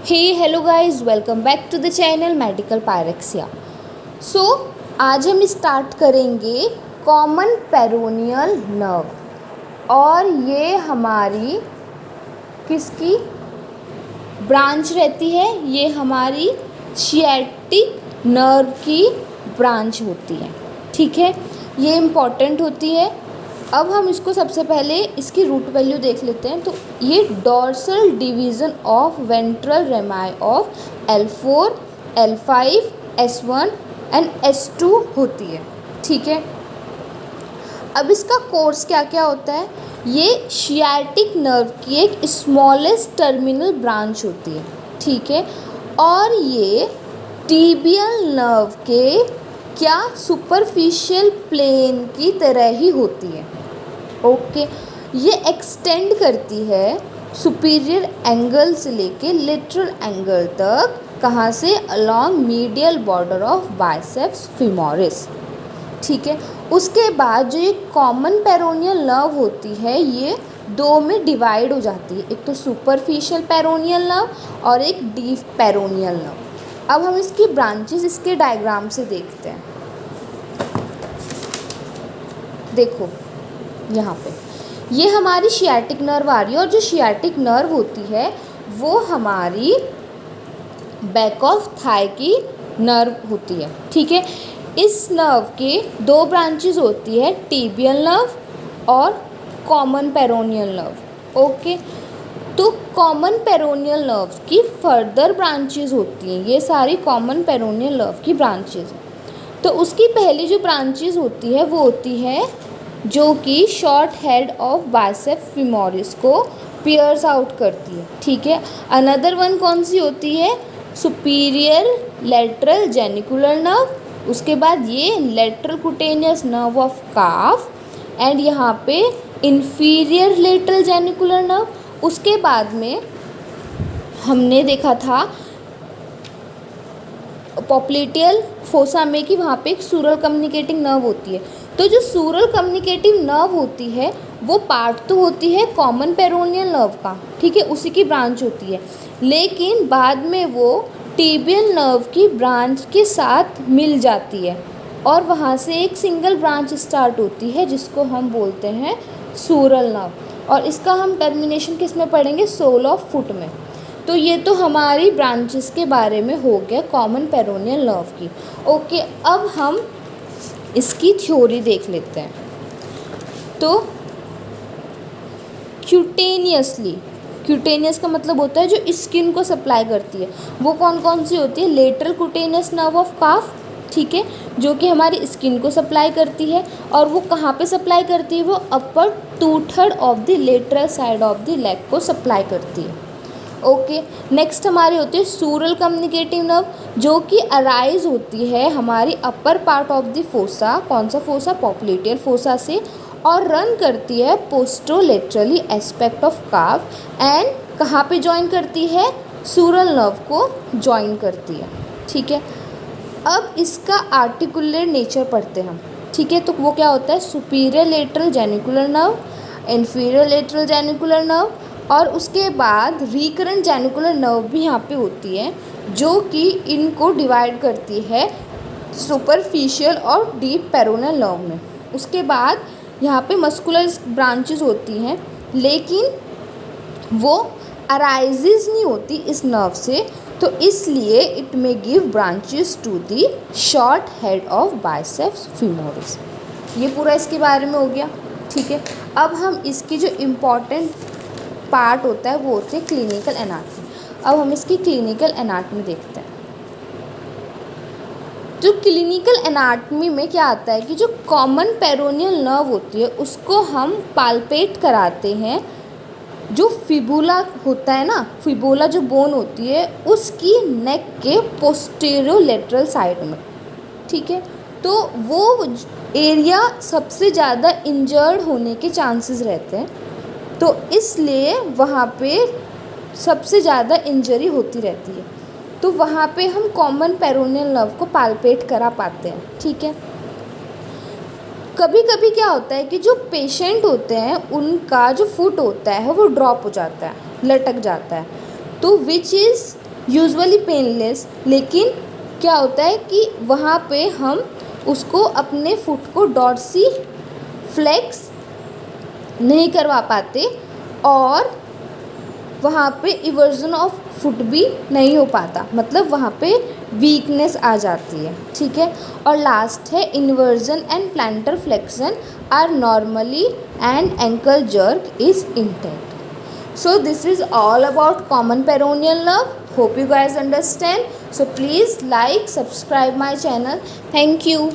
Hey hello guys, welcome back to the channel medical pyrexia. So आज हम start करेंगे common peroneal nerve. और ये हमारी किसकी ब्रांच रहती है? ये हमारी सिएटिक नर्व की ब्रांच होती है। ठीक है, ये इम्पॉर्टेंट होती है। अब हम इसको सबसे पहले इसकी रूट वैल्यू देख लेते हैं। तो ये dorsal division of ventral रेमाई of L4, L5, S1 and S2 होती है। ठीक है, अब इसका कोर्स क्या क्या होता है? ये सिएटिक नर्व की एक स्मॉलेस्ट टर्मिनल ब्रांच होती है। ठीक है, और ये टिबियल नर्व के क्या सुपरफिशियल प्लेन की तरह ही होती है। ओके, ये एक्सटेंड करती है सुपीरियर एंगल से लेके लेटरल एंगल तक। कहाँ से? Along medial border of biceps femoris. ठीक है, उसके बाद जो ये कॉमन पेरोनियल नर्व होती है ये दो में डिवाइड हो जाती है। एक तो सुपरफिशियल पेरोनियल नर्व और एक डीप पेरोनियल नर्व। अब हम इसकी ब्रांचेस इसके डायग्राम से देखते हैं। देखो यहाँ पे ये हमारी सिएटिक नर्व आ रही है, और जो सिएटिक नर्व होती है वो हमारी बैक ऑफ थाई की नर्व होती है। ठीक है, इस नर्व के दो ब्रांचेस होती है, टिबियल नर्व और कॉमन पेरोनियल नर्व। ओके, तो कॉमन पेरोनियल नर्व की फर्दर ब्रांचेस होती हैं। ये सारी कॉमन पेरोनियल नर्व की ब्रांचेस हैं। तो उसकी पहली जो ब्रांचेस होती है वो होती है जो कि short head of bicep femoris को पियर्स आउट करती है। ठीक है, अनदर वन कौन सी होती है? Superior lateral genicular nerve. उसके बाद ये lateral cutaneous nerve of calf, and यहाँ पे इंफीरियर लेटरल जेनिकुलर नर्व। उसके बाद में हमने देखा था पॉप्लिटियल फोसा में कि वहाँ पे एक सूरल कम्युनिकेटिंग नर्व होती है। तो जो सूरल कम्युनिकेटिव नर्व होती है वो पार्ट तो होती है कॉमन पेरोनियल नर्व का। ठीक है, उसी की ब्रांच होती है, लेकिन बाद में वो टिबियल नर्व की ब्रांच के साथ मिल जाती है और वहाँ से एक सिंगल ब्रांच स्टार्ट होती है जिसको हम बोलते हैं सूरल नर्व। और इसका हम टर्मिनेशन किस में पढ़ेंगे? सोल ऑफ फुट में। तो ये तो हमारी ब्रांचेस के बारे में हो गया कॉमन पेरोनियल नर्व की। ओके, अब हम इसकी थ्योरी देख लेते हैं। तो क्यूटेनियस का मतलब होता है जो स्किन को सप्लाई करती है। वो कौन कौन सी होती है? लेटरल क्यूटेनियस नर्व ऑफ काफ, ठीक है, जो कि हमारी स्किन को सप्लाई करती है। और वो कहाँ पे सप्लाई करती है? वो अपर 2/3 of the lateral side of the leg को सप्लाई करती है। ओके, नेक्स्ट हमारी होती है सूरल कम्युनिकेटिव नर्व, जो कि अराइज होती है हमारी upper part of the fossa. कौन सा फोसा? पॉप्लिटियल फोसा से, और रन करती है पोस्टरोलेटरली एस्पेक्ट ऑफ काफ, एंड कहाँ पे ज्वाइन करती है? सूरल नर्व को ज्वाइन करती है। ठीक है, अब इसका आर्टिकुलर नेचर पढ़ते हैं हम। ठीक है, तो वो क्या होता है? Superior lateral genicular nerve, inferior lateral genicular nerve, और उसके बाद रिकरेंट जेनिकुलर नर्व भी यहाँ पे होती है जो कि इनको डिवाइड करती है सुपरफिशियल और डीप पेरोनियल नर्व में। उसके बाद यहाँ पे मस्कुलर ब्रांचेस होती हैं, लेकिन वो अराइजेज नहीं होती इस नर्व से, तो इसलिए it may give branches to the short head of biceps femoris. ये पूरा इसके बारे में हो गया। ठीक है, अब हम इसकी जो इम्पॉर्टेंट पार्ट होता है वो होती है क्लिनिकल एनाटमी। अब हम इसकी क्लिनिकल एनाटमी देखते हैं। जो क्लिनिकल एनाटमी में क्या आता है कि जो कॉमन पेरोनियल नर्व होती है उसको हम पाल्पेट कराते हैं। जो फिबुला होता है ना, फिबुला जो बोन होती है उसकी नेक के पोस्टीरियर लेटरल साइड में। ठीक है, तो वो एरिया सबसे ज़्यादा इंजर्ड होने के चांसेस रहते हैं, तो इसलिए वहाँ पे सबसे ज़्यादा इंजरी होती रहती है। तो वहाँ पे हम कॉमन पेरोनियल नर्व को पाल्पेट करा पाते हैं। ठीक है, कभी कभी क्या होता है कि जो पेशेंट होते हैं उनका जो फुट होता है वो ड्रॉप हो जाता है, लटक जाता है, तो विच इज़ यूजुअली पेनलेस, लेकिन क्या होता है कि वहाँ पे हम उसको अपने फुट को डॉर्सी फ्लेक्स नहीं करवा पाते और वहाँ पे इवर्जन ऑफ फुट भी नहीं हो पाता, मतलब वहाँ पे वीकनेस आ जाती है, ठीक है। और लास्ट है inversion and plantar flexion are normally and ankle jerk is intact. So this is all about common peroneal nerve. Hope you guys understand. So please like, subscribe my channel. Thank you.